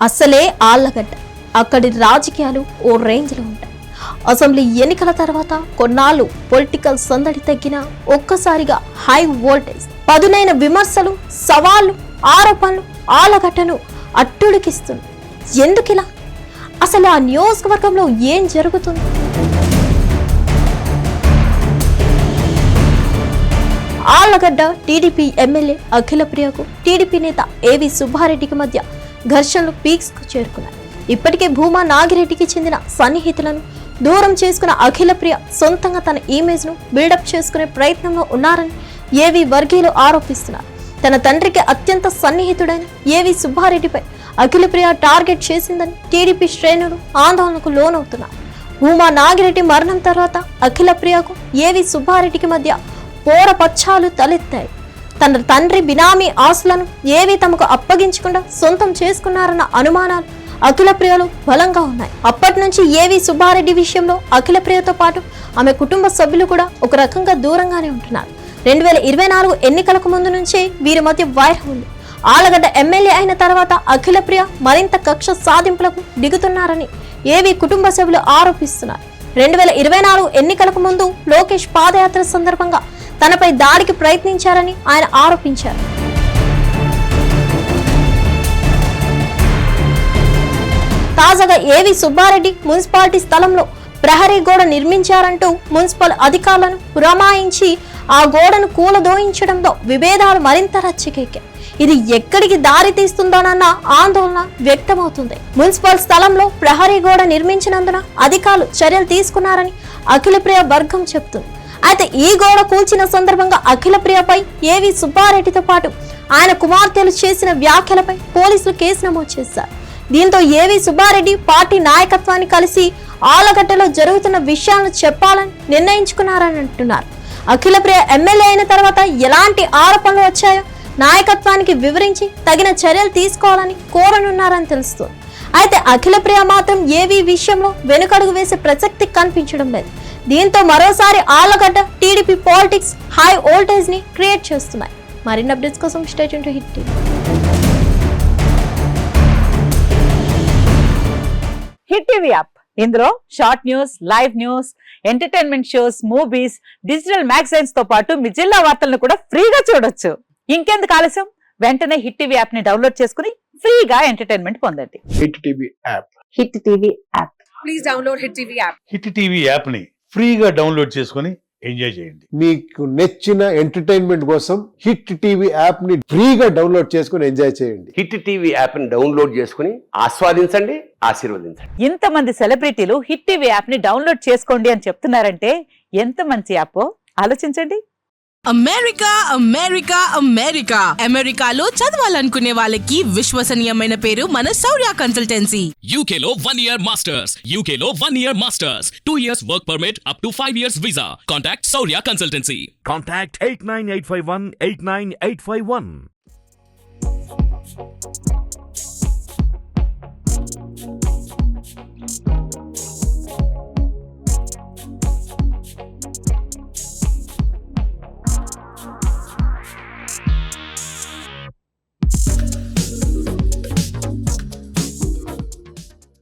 అసలే ఆళ్లగడ్డ. అక్కడి రాజకీయాలు ఓ రేంజ్లో ఉంటాయి. అసెంబ్లీ ఎన్నికల తర్వాత కొన్నాళ్ళు పొలిటికల్ సందడి తగ్గినా ఒక్కసారిగా హై వోల్టేజ్, పదునైన విమర్శలు, సవాళ్లు, ఆరోపణలు ఆళ్లగడ్డను అట్టుడికిస్తుంది. ఎందుకిలా? అసలు ఆ నియోజకవర్గంలో ఏం జరుగుతుంది? ఆళ్లగడ్డ టీడీపీ ఎమ్మెల్యే అఖిలప్రియకు టీడీపీ నేత ఏవి సుబ్బారెడ్డికి మధ్య ఘర్షణలు పీక్స్ కు చేరుకున్నాయి. ఇప్పటికే భూమా నాగిరెడ్డికి చెందిన సన్నిహితులను దూరం చేసుకున్న అఖిలప్రియ సొంతంగా తన ఇమేజ్ ను బిల్డప్ చేసుకునే ప్రయత్నంలో ఉన్నారని ఏవి వర్గీయులు ఆరోపిస్తున్నారు. తన తండ్రికి అత్యంత సన్నిహితుడైన ఏవి సుబ్బారెడ్డిపై అఖిలప్రియ టార్గెట్ చేసిందని టీడీపీ శ్రేణులు ఆందోళనకు లోనవుతున్నారు. భూమా నాగిరెడ్డి మరణం తర్వాత అఖిలప్రియకు ఏవి సుబ్బారెడ్డికి మధ్య పోరపచ్చాలు తలెత్తాయి. తన తండ్రి బినామీ ఆస్తులను ఏవి తమకు అప్పగించకుండా సొంతం చేసుకున్నారన్న అనుమానాలు అఖిలప్రియలో బలంగా ఉన్నాయి. అప్పటి నుంచి ఏవి సుబ్బారెడ్డి విషయంలో అఖిలప్రియతో పాటు ఆమె కుటుంబ సభ్యులు కూడా ఒక రకంగా దూరంగానే ఉంటున్నారు. 2024 ఎన్నికలకు ముందు నుంచే వీరి మధ్య వైరం ఉంది. ఆళ్లగడ్డ ఎమ్మెల్యే అయిన తర్వాత అఖిలప్రియ మరింత కక్ష సాధింపులకు దిగుతున్నారని ఏవి కుటుంబ సభ్యులు ఆరోపిస్తున్నారు. 2024 ఎన్నికలకు ముందు లోకేష్ పాదయాత్ర సందర్భంగా తనపై దాడికి ప్రయత్నించారని ఆయన ఆరోపించారు. తాజాగా ఏవి సుబ్బారెడ్డి మున్సిపాలిటీ స్థలంలో ప్రహరీ గోడ నిర్మించారంటూ మున్సిపల్ అధికారులను పురమాయించి ఆ గోడను కూలదోయించడంతో విభేదాలు మరింత రచ్చకెక్కాయి. ఇది ఎక్కడికి దారి తీస్తుందోనన్న ఆందోళన వ్యక్తమవుతుంది. మున్సిపల్ స్థలంలో ప్రహరీ గోడ నిర్మించినందున అధికారులు చర్యలు తీసుకున్నారని అఖిలప్రియ వర్గం చెబుతుంది. అయితే ఈ గోడ కూల్చిన సందర్భంగా అఖిలప్రియపై ఏవి సుబ్బారెడ్డితో పాటు ఆయన కుమార్తెలు చేసిన వ్యాఖ్యలపై పోలీసులు కేసు నమోదు చేశారు. దీంతో ఏవి సుబ్బారెడ్డి పార్టీ నాయకత్వాన్ని కలిసి ఆళ్లగడ్డలో జరుగుతున్న విషయాలను చెప్పాలని నిర్ణయించుకున్నారని అంటున్నారు. అఖిలప్రియ ఎమ్మెల్యే అయిన తర్వాత ఎలాంటి ఆరోపణలు వచ్చాయో నాయకత్వానికి వివరించి తగిన చర్యలు తీసుకోవాలని కోరనున్నారని తెలుస్తోంది. అయితే అఖిలప్రియ మాత్రం ఏవి విషయంలో వెనుకడుగు వేసే ప్రసక్తి కనిపించడం లేదు. దీంతో మరోసారి Allagadda TDP politics high voltage ని క్రియేట్ చేస్తున్నాయి. మరిన్ని అప్డేట్స్ కోసం stay tuned to Hit TV. Hit TV app, ఇందులో short news, live news, entertainment shows, movies, digital magazines తో పాటు మీ జిల్లా వార్తలను కూడా ఫ్రీగా చూడొచ్చు. ఇంకెందుకు ఆలస్యం, వెంటనే హిట్ టీవీ యాప్ ని డౌన్లోడ్ చేసుకుని ఫ్రీగా ఎంటర్టైన్మెంట్ పొందండి. Hit TV app. Hit TV app. Please download hit TV app. Hit TV app ని ఫ్రీగా డౌన్లోడ్ చేసుకుని ఎంజాయ్ చేయండి. మీకు నచ్చిన ఎంటర్టైన్మెంట్ కోసం హిట్ టీవీ యాప్ ని ఫ్రీగా డౌన్లోడ్ చేసుకుని ఎంజాయ్ చేయండి. హిట్ టీవీ యాప్ ని డౌన్లోడ్ చేసుకుని ఆస్వాదించండి, ఆశీర్వదించండి. ఇంతమంది సెలబ్రిటీలు హిట్ టీవీ యాప్ ని డౌన్లోడ్ చేసుకోండి అని చెప్తున్నారంటే ఎంత మంచి యాప్ ఆలోచించండి. అమెరికా అమెరికా అమెరికా అమెరికాలో చదవాలనుకునే వాళ్ళకి విశ్వసనీయమైన పేరు మన శౌర్య కన్సల్టెన్సీ. UK లో 1 year masters, UK లో 1 year masters, 2 years work permit up to 5 years visa. Contact Saurya Consultancy. Contact 89851 89851.